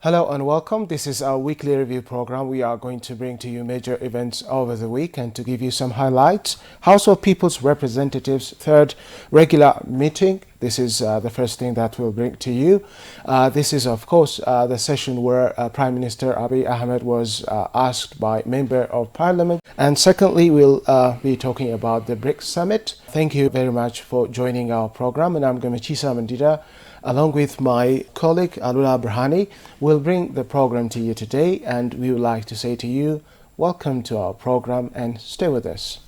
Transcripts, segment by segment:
Hello and welcome. This is our weekly review program. We are going to bring to you major events over the week and to give you some highlights. House of People's Representatives' third regular meeting. This is the first thing that we'll bring to you. This is, of course, the session where Prime Minister Abiy Ahmed was asked by Member of Parliament. And secondly, we'll be talking about the BRICS Summit. Thank you very much for joining our program. And I'm Gamachisa Mandira, along with my colleague Alula Brahani, will bring the program to you today, and we would like to say to you, welcome to our program and stay with us.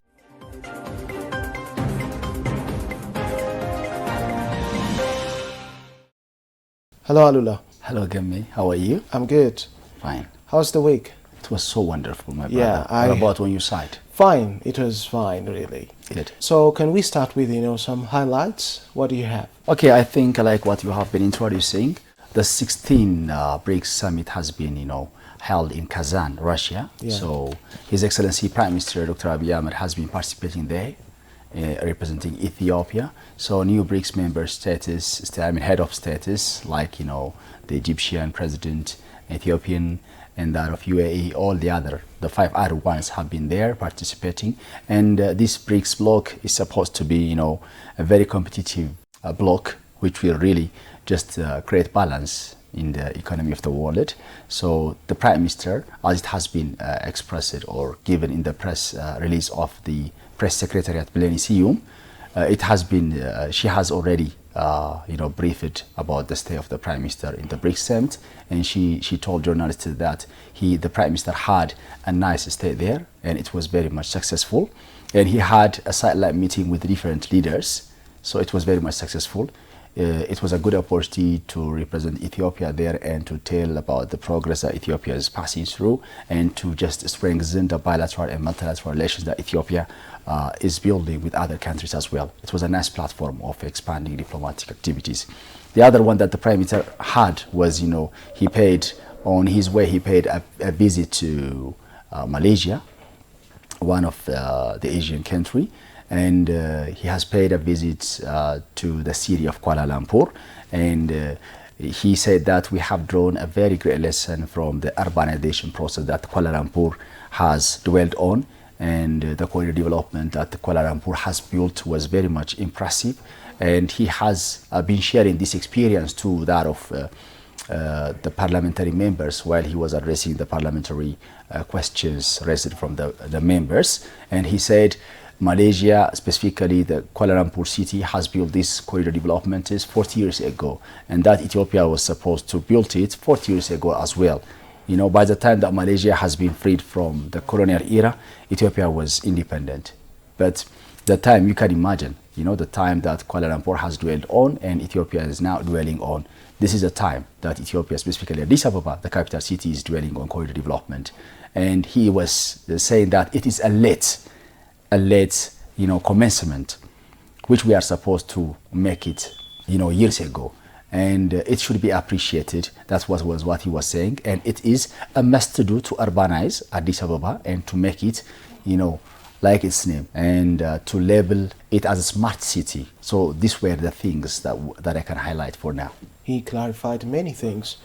Hello Alula. Hello Gammy, how are you? I'm good. Fine. How's the week? It was so wonderful, my brother. Yeah, What about on your side? Fine, it was fine, really. Good. So can we start with, some highlights? What do you have? Okay, I think like what you have been introducing, the 16th BRICS Summit has been, held in Kazan, Russia. Yeah. So His Excellency Prime Minister Dr. Abiy Ahmed has been participating there, representing Ethiopia. So new BRICS member status, head of status, like, the Egyptian president, Ethiopian, and that of UAE, all the 5 other ones have been there participating. And this BRICS bloc is supposed to be, a very competitive bloc, which will really just create balance in the economy of the world. So the Prime Minister, as it has been expressed or given in the press release of the Press Secretariat Belenisium, it has been, she has already briefed about the stay of the Prime Minister in the BRICS Summit, and she told journalists that the Prime Minister had a nice stay there, and it was very much successful. And he had a satellite meeting with different leaders, so it was very much successful. It was a good opportunity to represent Ethiopia there and to tell about the progress that Ethiopia is passing through, and to just strengthen the bilateral and multilateral relations that Ethiopia is building with other countries as well. It was a nice platform of expanding diplomatic activities. The other one that the Prime Minister had was, he paid a visit to Malaysia, one of the Asian country, and he has paid a visit to the city of Kuala Lumpur, and he said that we have drawn a very great lesson from the urbanization process that Kuala Lumpur has dwelled on, and the corridor development that Kuala Lumpur has built was very much impressive. And he has been sharing this experience to that of the parliamentary members while he was addressing the parliamentary questions raised from the members. And he said Malaysia, specifically the Kuala Lumpur city, has built this corridor development 40 years ago, and that Ethiopia was supposed to build it 40 years ago as well. By the time that Malaysia has been freed from the colonial era, Ethiopia was independent. But the time, you can imagine, the time that Kuala Lumpur has dwelled on and Ethiopia is now dwelling on. This is the time that Ethiopia, specifically Addis Ababa, the capital city, is dwelling on corridor development. And he was saying that it is a late commencement, which we are supposed to make it, years ago. And it should be appreciated. That was what he was saying. And it is a must to do to urbanize Addis Ababa and to make it, like its name, and to label it as a smart city. So these were the things that I can highlight for now. He clarified many things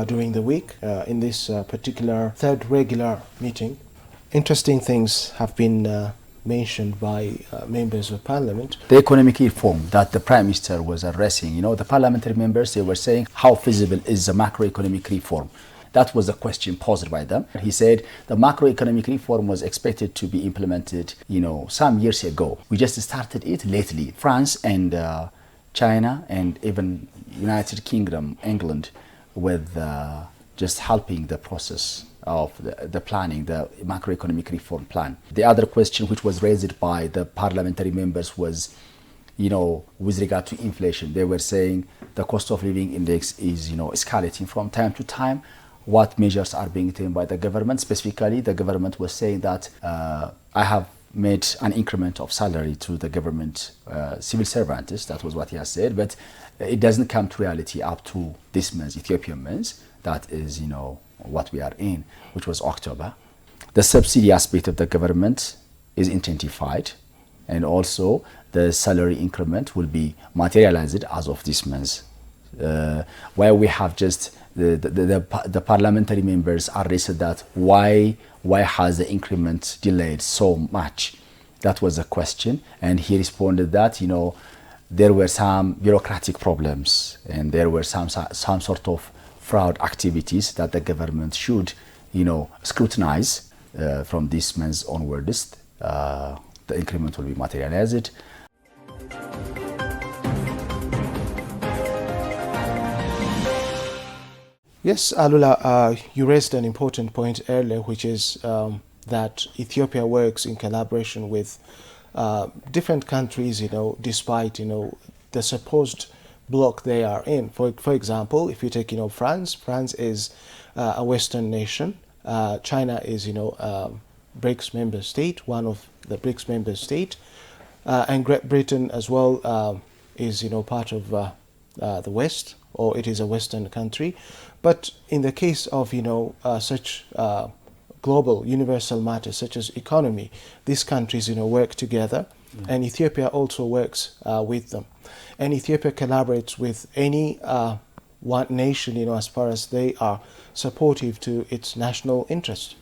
during the week in this particular third regular meeting. Interesting things have been mentioned by members of parliament. The economic reform that the Prime Minister was addressing, the parliamentary members, they were saying how feasible is the macroeconomic reform. That was the question posed by them. He said the macroeconomic reform was expected to be implemented, some years ago. We just started it lately. France and China and even United Kingdom, England, with just helping the process of the planning, the macroeconomic reform plan. The other question which was raised by the parliamentary members was, with regard to inflation. They were saying the cost of living index is, escalating from time to time. What measures are being taken by the government? Specifically, the government was saying that I have made an increment of salary to the government civil servants. That was what he has said, but it doesn't come to reality up to this month, Ethiopian month. That is, what we are in, which was October. The subsidy aspect of the government is intensified, and also the salary increment will be materialized as of this month. While we have just the parliamentary members arrested that why has the increment delayed so much? That was the question, and he responded that there were some bureaucratic problems and there were some sort of fraud activities that the government should scrutinize from this month onwards. The increment will be materialized. Yes, Alula, you raised an important point earlier, which is that Ethiopia works in collaboration with different countries, despite, the supposed bloc they are in. For example, if you take, France is a Western nation. China is, BRICS member state, one of the BRICS member state. And Great Britain as well is, part of the West, or it is a Western country. But in the case of, such global universal matters such as economy, these countries, work together, and Ethiopia also works with them. And Ethiopia collaborates with any one nation, as far as they are supportive to its national interest.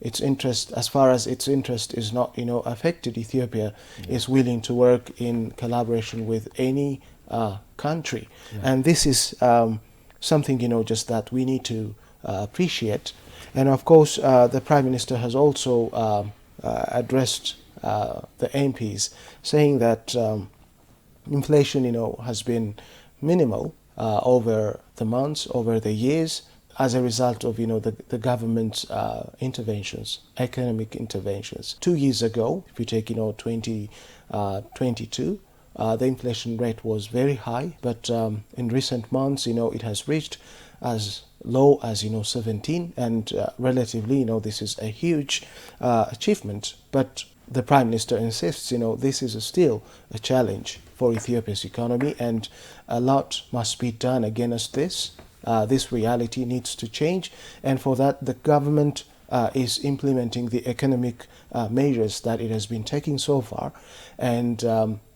Its interest, as far as its interest is not, affected, Ethiopia is willing to work in collaboration with any country. And this is something, just that we need to appreciate. And of course, the Prime Minister has also addressed the MPs, saying that inflation, has been minimal over the months, over the years, as a result of, the government's interventions, economic interventions. 2 years ago, if you take, 2022, the inflation rate was very high, but in recent months, it has reached as low as 17, and relatively, this is a huge achievement. But the Prime Minister insists, this is still a challenge for Ethiopia's economy, and a lot must be done against this. This reality needs to change, and for that, the government is implementing the economic measures that it has been taking so far, and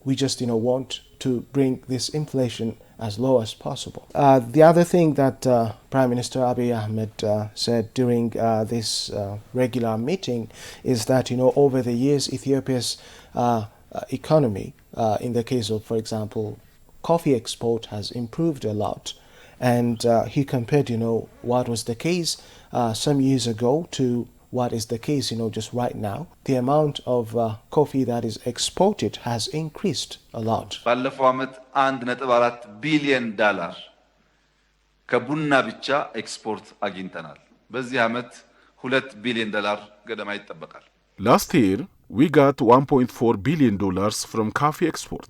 we just want to bring this inflation as low as possible. The other thing that Prime Minister Abiy Ahmed said during this regular meeting is that over the years Ethiopia's economy, in the case of, for example, coffee export, has improved a lot. And he compared, what was the case some years ago to what is the case, just right now. The amount of coffee that is exported has increased a lot. ባለፈው ዓመት 1.4 ቢሊዮን ዶላር ከቡና ብቻ ኤክስፖርት አግኝተናል። በዚህ ዓመት 2 ቢሊዮን ዶላር ገደማ ይጠበቃል። Last year, we got $1.4 billion from coffee export.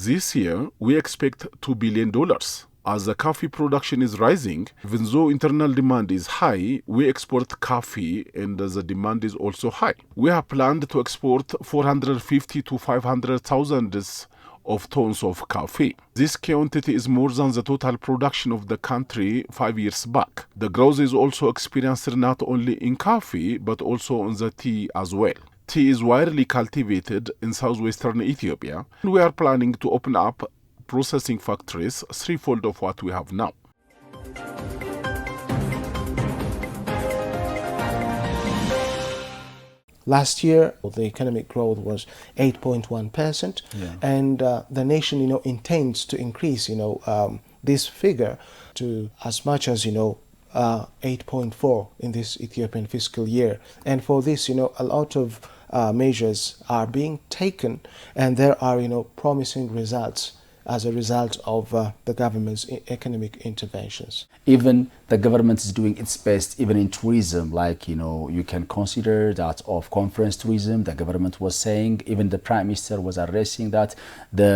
This year, we expect $2 billion. As the coffee production is rising, even though internal demand is high, we export coffee and the demand is also high. We have planned to export 450 to 500,000 of tons of coffee. This quantity is more than the total production of the country 5 years back. The growth is also experienced not only in coffee, but also in the tea as well. Tea is widely cultivated in southwestern Ethiopia, and we are planning to open up processing factories threefold of what we have now. Last year, the economic growth was 8.1%, and the nation, intends to increase, this figure to as much as, 8.4 in this Ethiopian fiscal year. And for this, a lot of measures are being taken, and there are, promising results as a result of the government's economic interventions. Even the government is doing its best, even in tourism, like, you can consider that of conference tourism. The government was saying, even the Prime Minister was addressing that the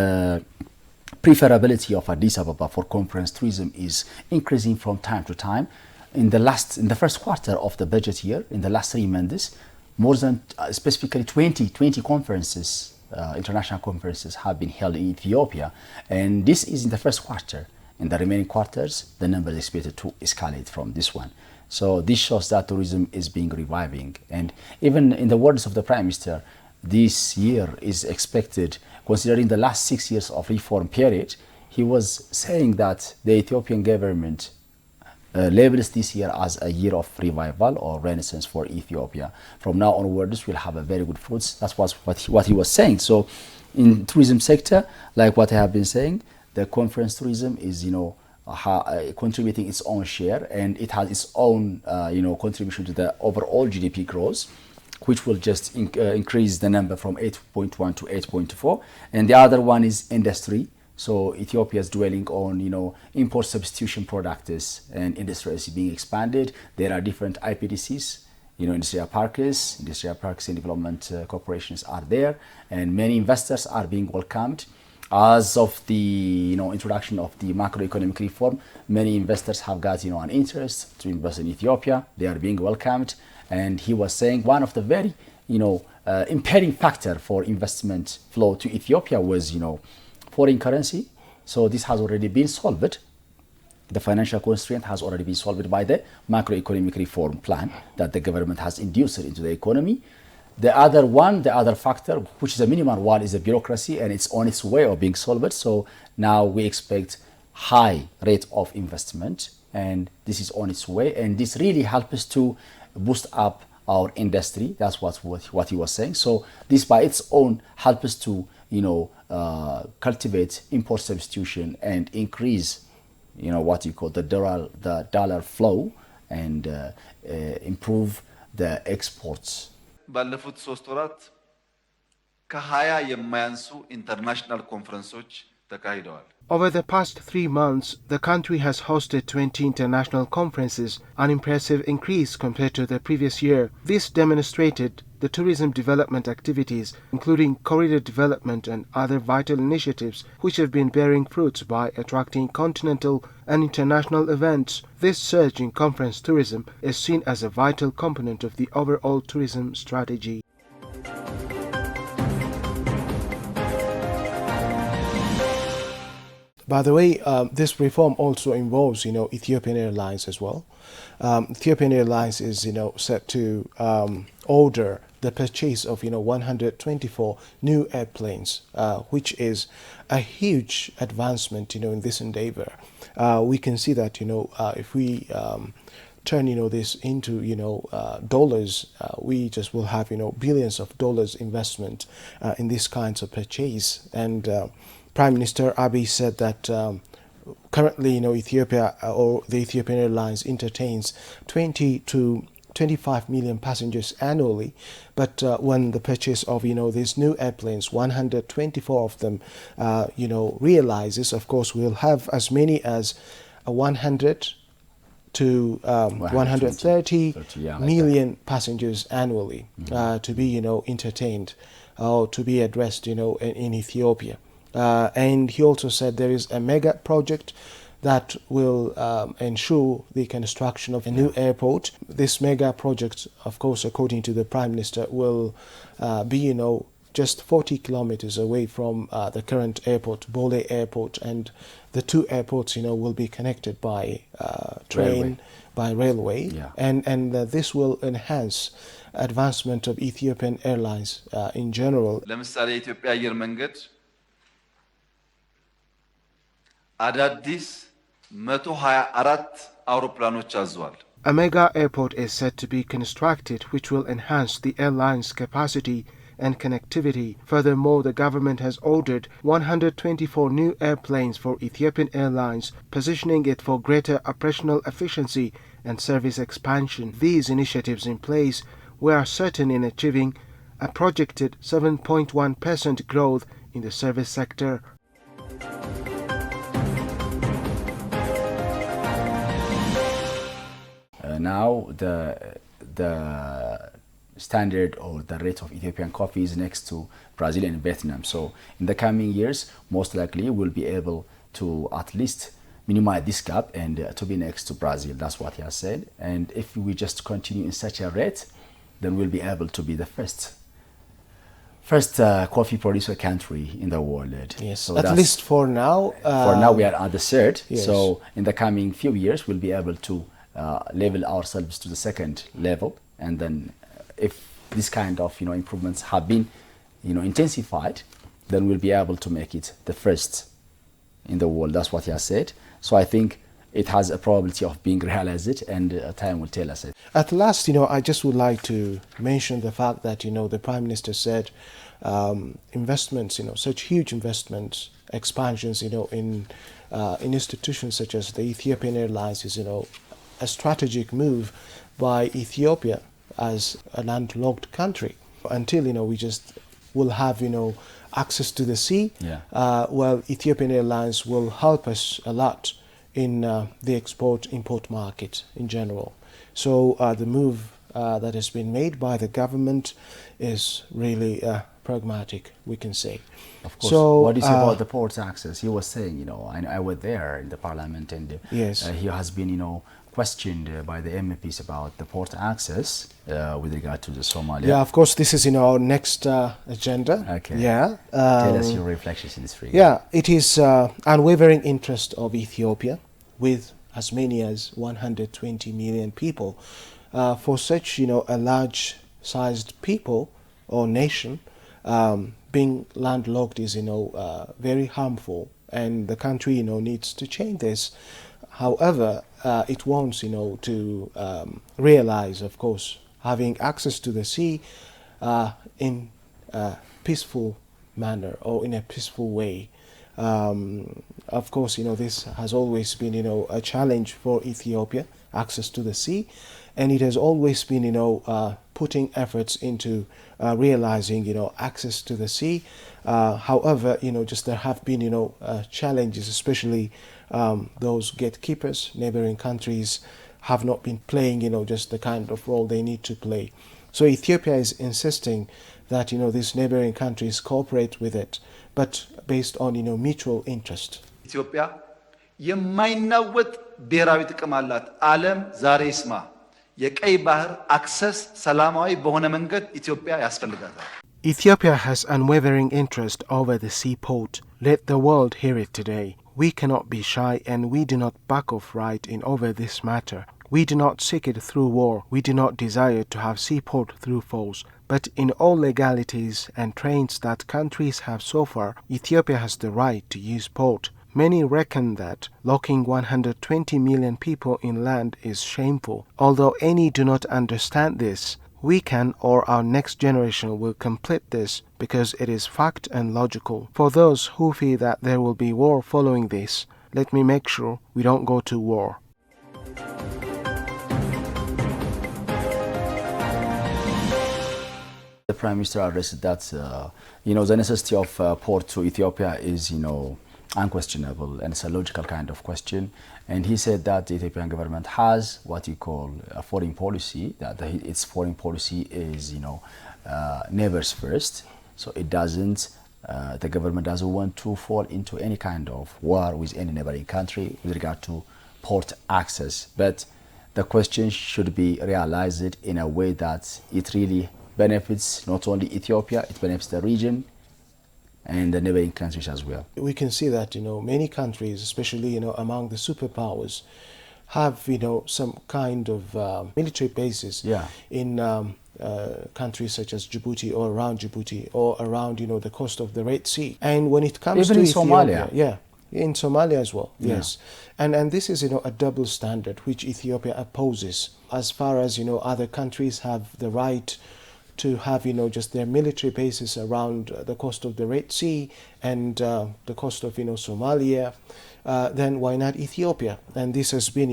preferability of Addis Ababa for conference tourism is increasing from time to time. In the first quarter of the budget year, in the last 3 months, more than specifically 20 conferences, international conferences have been held in Ethiopia, and this is in the first quarter. In the remaining quarters, the number is expected to escalate from this one. So this shows that tourism is being reviving, and even in the words of the Prime Minister, this year is expected, considering the last 6 years of reform period, he was saying that the Ethiopian government labels this year as a year of revival or renaissance for Ethiopia. From now onwards, we'll have a very good fruits. That's what he was saying. So in tourism sector, like what I have been saying, the conference tourism is, contributing its own share, and it has its own, contribution to the overall GDP growth, which will just increase the number from 8.1 to 8.4. And the other one is industry. So Ethiopia is dwelling on, import substitution products, and industry is being expanded. There are different IPDCs, industrial parks and development corporations are there, and many investors are being welcomed. As of the introduction of the macroeconomic reform, many investors have got an interest to invest in Ethiopia. They are being welcomed, and he was saying one of the very impeding factor for investment flow to Ethiopia was foreign currency. So this has already been solved. The financial constraint has already been solved by the macroeconomic reform plan that the government has induced into the economy. The other factor, which is a minimal one, is the bureaucracy, and it's on its way of being solved. So now we expect high rate of investment, and this is on its way, and this really helps us to boost up our industry. That's what he was saying. So this by its own helps us to cultivate import substitution and increase what you call the dollar flow, and improve the exports. ባለፉት 3 ወራት ከ20 የማያንሱ ኢንተርናሽናል ኮንፈረንሶች ተካሂደዋል። Over the past 3 months, the country has hosted 20 international conferences, an impressive increase compared to the previous year. This demonstrated the tourism development activities, including corridor development and other vital initiatives, which have been bearing fruits by attracting continental and international events. This surge in conference tourism is seen as a vital component of the overall tourism strategy. By the way, this reform also involves, Ethiopian Airlines as well. Ethiopian Airlines is, set to order the purchase of, 124 new airplanes, which is a huge advancement, in this endeavor. We can see that, if we turn, this into, dollars, we just will have, billions of dollars investment in these kinds of purchase. And Prime Minister Abiy said that currently, Ethiopia or the Ethiopian Airlines entertains 20 to 25 million passengers annually. But when the purchase of, these new airplanes, 124 of them, realizes, of course, we'll have as many as 100 to 130 million passengers annually to be, entertained or to be addressed, in Ethiopia. And he also said there is a mega project that will ensure the construction of a new airport. This mega project, of course, according to the Prime Minister, will be, just 40 kilometers away from the current airport, Bole Airport, and the two airports, will be connected by train, by railway, and this will enhance advancement of Ethiopian Airlines in general. ለምሳሌ የኢትዮጵያ አየር መንገድ አዳዲስ 124 አውሮፕላኖች አዟል። A mega airport is said to be constructed which will enhance the airline's capacity and connectivity. Furthermore, the government has ordered 124 new airplanes for Ethiopian Airlines, positioning it for greater operational efficiency and service expansion. These initiatives in place were certain in achieving a projected 7.1% growth in the service sector. Now the standard or the rate of Ethiopian coffee is next to Brazil and Vietnam. So in the coming years, most likely we'll be able to at least minimize this gap and to be next to Brazil. That's what he has said. And if we just continue in such a rate, then we'll be able to be the first coffee producer country in the world. Yes, so at least for now. For now, we are at the third. Yes. So in the coming few years, we'll be able to level ourselves to the second level, and then if this kind of improvements have been intensified, then we'll be able to make it the first in the world. That's what he has said. So I think it has a probability of being realized, and time will tell us it. At last, I just would like to mention the fact that, the Prime Minister said investments, such huge investments, expansions, in institutions such as the Ethiopian Airlines is, a strategic move by Ethiopia as a landlocked country. Until, we just will have, access to the sea, well, Ethiopian Airlines will help us a lot in the export-import market in general. So the move that has been made by the government is really pragmatic, we can say. Of course. So, what do you say about the port access? He was saying, I was there in the parliament, and yes, he has been, questioned by the MEPs about the port access with regard to the Somalia. Yeah, of course, this is our next agenda. Okay. Yeah. Tell us your reflections in this regard. Yeah, it is unwavering interest of Ethiopia, with as many as 120 million people. For such, a large-sized people or nation, being landlocked is, very harmful, and the country, needs to change this. However, it wants, to realize, of course, having access to the sea in a peaceful manner or in a peaceful way. Of course, this has always been, a challenge for Ethiopia, access to the sea, and it has always been, putting efforts into realizing, access to the sea. However, just there have been, challenges, especially those gatekeepers, neighboring countries have not been playing, just the kind of role they need to play. So Ethiopia is insisting that, these neighboring countries cooperate with it, but based on, mutual interest. ኢትዮጵያ የማይናወጥ ብሔራዊ ጥቅም አላት። ዓለም ዛሬ ይስማ። የቀይ ባህር አክሰስ ሰላማዊ በሆነ መንገድ ኢትዮጵያ ያስፈልጋታል። Ethiopia has unwavering interest over the seaport. Let the world hear it today. We cannot be shy, and we do not back off right in over this matter. We do not seek it through war. We do not desire to have seaport through force. But in all legalities and trains that countries have so far, Ethiopia has the right to use port. Many reckon that locking 120 million people in land is shameful. Although any do not understand this, we can, or our next generation will complete this, because it is fact and logical. For those who fear that there will be war following this, let me make sure we don't go to war. The Prime Minister addressed that, the necessity of port to Ethiopia is, unquestionable, and it's a logical kind of question. And he said that the Ethiopian government has what you call a foreign policy, that its foreign policy is, neighbors first. So it doesn't, the government doesn't want to fall into any kind of war with any neighboring country with regard to port access. But the question should be realized in a way that it really benefits not only Ethiopia, it benefits the region and the neighboring countries as well. We can see that, many countries, especially, among the superpowers, have, some kind of military bases in countries such as Djibouti or around Djibouti or around, the coast of the Red Sea. And when it comes even to in Ethiopia, Somalia. In Somalia as well, yes. And this is, a double standard which Ethiopia opposes, as far as, other countries have the right to have, just their military bases around the coast of the Red Sea and the coast of, Somalia, then why not Ethiopia? And this has been,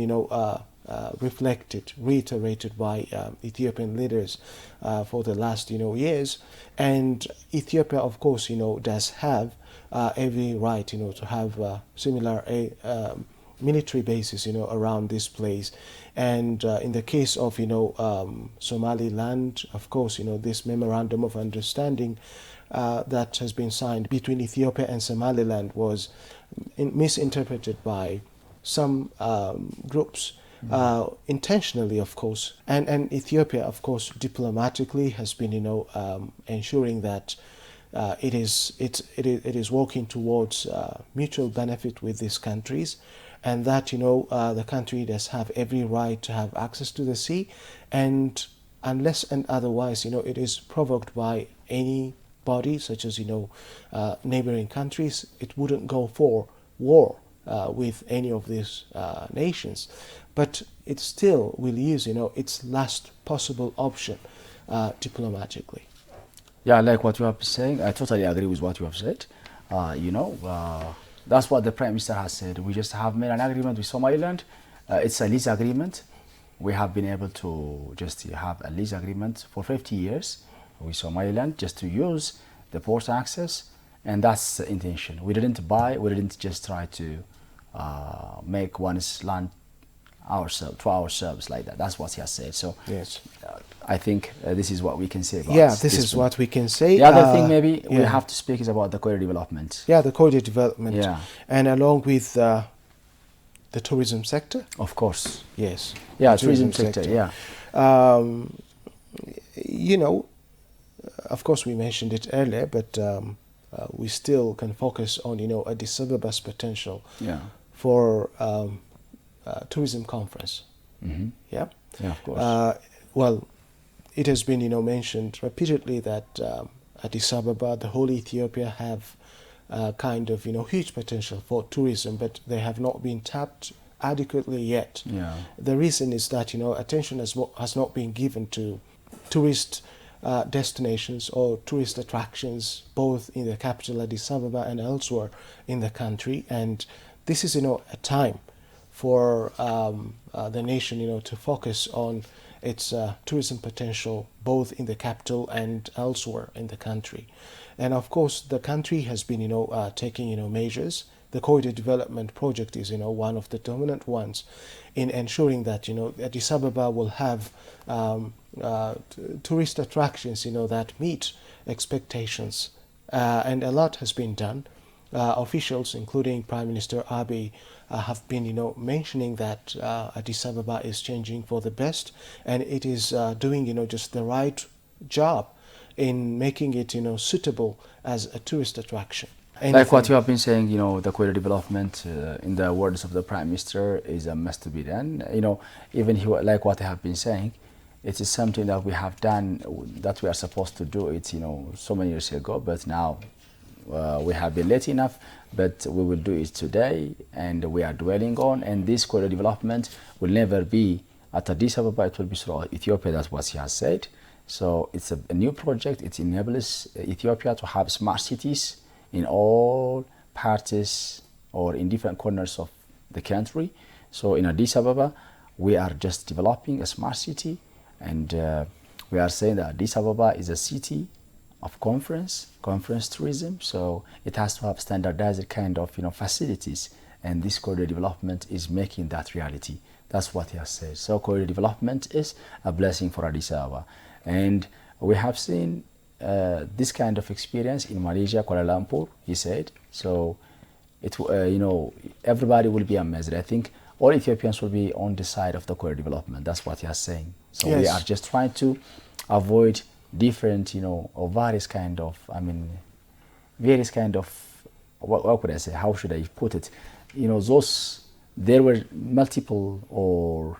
reiterated by Ethiopian leaders for the last, years. And Ethiopia, of course, does have every right, to have similar military bases, around this place. And in the case of, Somaliland, of course, this memorandum of understanding that has been signed between Ethiopia and Somaliland was misinterpreted by some groups, intentionally, of course. And Ethiopia, of course, diplomatically has been, ensuring that it is working towards mutual benefit with these countries, and that, the country does have every right to have access to the sea, and unless and otherwise, it is provoked by any body, such as, neighboring countries, it wouldn't go for war with any of these nations, but it still will use, its last possible option diplomatically. Yeah, like what you have been saying, I totally agree with what you have said. That's what the Prime Minister has said. We just have made an agreement with Somaliland. It's a lease agreement. We have been able to just have a lease agreement for 50 years with Somaliland just to use the port access, and that's the intention. We didn't just try to make one's land ourselves like that. That's what he has said. So yes, I think this is what we can say about this is what we can say. The other thing maybe we have to speak is about the corridor development. Yeah, the corridor development. And along with the tourism sector. Of course. Yes. Yeah, tourism sector. Yeah. Of course we mentioned it earlier, but we still can focus on, Addis Ababa's potential for tourism conference. Mm-hmm. Yeah, of course. Well, it has been, mentioned repeatedly that Addis Ababa, the whole Ethiopia, have kind of, huge potential for tourism, but they have not been tapped adequately yet. Yeah. The reason is that, attention has not been given to tourist destinations or tourist attractions, both in the capital Addis Ababa and elsewhere in the country. And this is, a time for the nation, to focus on its tourism potential, both in the capital and elsewhere in the country. And of course, the country has been, taking, measures. The corridor development project is, one of the dominant ones in ensuring that, Addis Ababa will have tourist attractions, that meet expectations. And a lot has been done. Officials, including Prime Minister Abiy, have been, mentioning that Addis Ababa is changing for the best, and it is doing, just the right job in making it, suitable as a tourist attraction. Like what you have been saying, the corridor development, in the words of the Prime Minister, is a must to be done. Even like what I have been saying, it is something that we have done, that we are supposed to do it, so many years ago, but now we have been late enough, but we will do it today, and we are dwelling on. And this corridor development will never be at Addis Ababa; it will be throughout Ethiopia. That's what he has said. So it's a new project. It enables Ethiopia to have smart cities in all parts or in different corners of the country. So in Addis Ababa, we are just developing a smart city, and we are saying that Addis Ababa is a city of conference tourism, so it has to have standardized kind of facilities, and this corridor development is making that reality. That's what he has said. So corridor development is a blessing for Addis Ababa, and we have seen this kind of experience in Malaysia, Kuala Lumpur, he said. So it everybody will be amazed. I think all Ethiopians will be on the side of the corridor development. That's what he is saying. So we are just trying to avoid different, or various kind of, what could I say? How should I put it? There were multiple or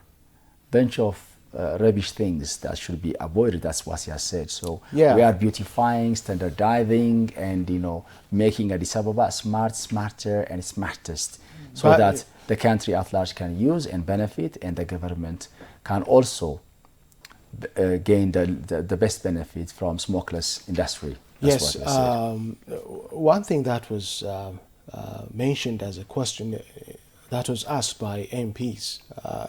bunch of rubbish things that should be avoided. That's what he has said. So we are beautifying, standardizing, and making Addis Ababa smarter and smartest, so that the country at large can use and benefit, and the government can also gain the best benefit from smokeless industry. That's what I said. One thing that was mentioned as a question that was asked by MPs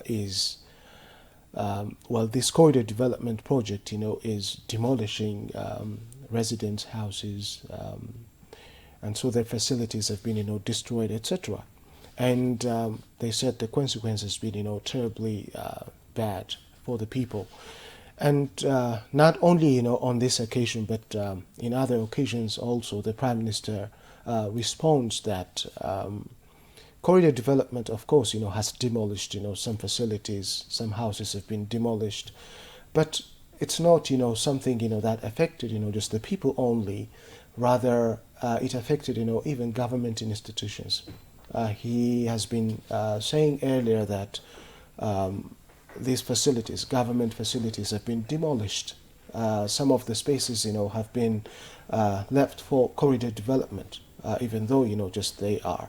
is, this corridor development project, is demolishing residence houses, and so their facilities have been, destroyed, etc. And they said the consequence has been, terribly bad for the people. And not only, on this occasion, but in other occasions also, the Prime Minister responds that corridor development, of course, has demolished, some facilities, some houses have been demolished, but it's not, something, that affected, just the people only. Rather, it affected, even government institutions. He has been saying earlier that these facilities, government facilities, have been demolished. Some of the spaces, have been left for corridor development, even though, just they are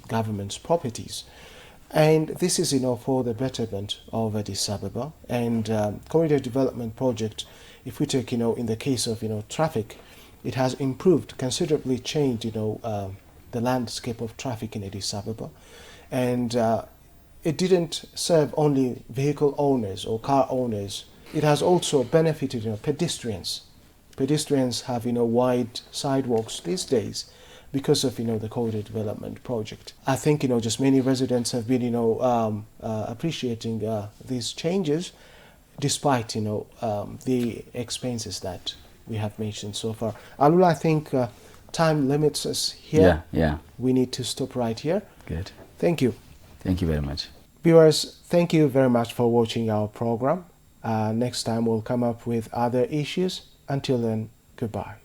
government's properties. And this is, for the betterment of Addis Ababa. And corridor development project, if we take, in the case of, traffic, it has improved, considerably changed, the landscape of traffic in Addis Ababa. And it didn't serve only vehicle owners or car owners. It has also benefited, pedestrians. Pedestrians have, wide sidewalks these days because of, the corridor development project. I think, just many residents have been, appreciating these changes despite, the expenses that we have mentioned so far. Alula, I think time limits us here. Yeah. We need to stop right here. Good. Thank you. Thank you very much. Viewers, thank you very much for watching our program. Next time we'll come up with other issues. Until then, goodbye.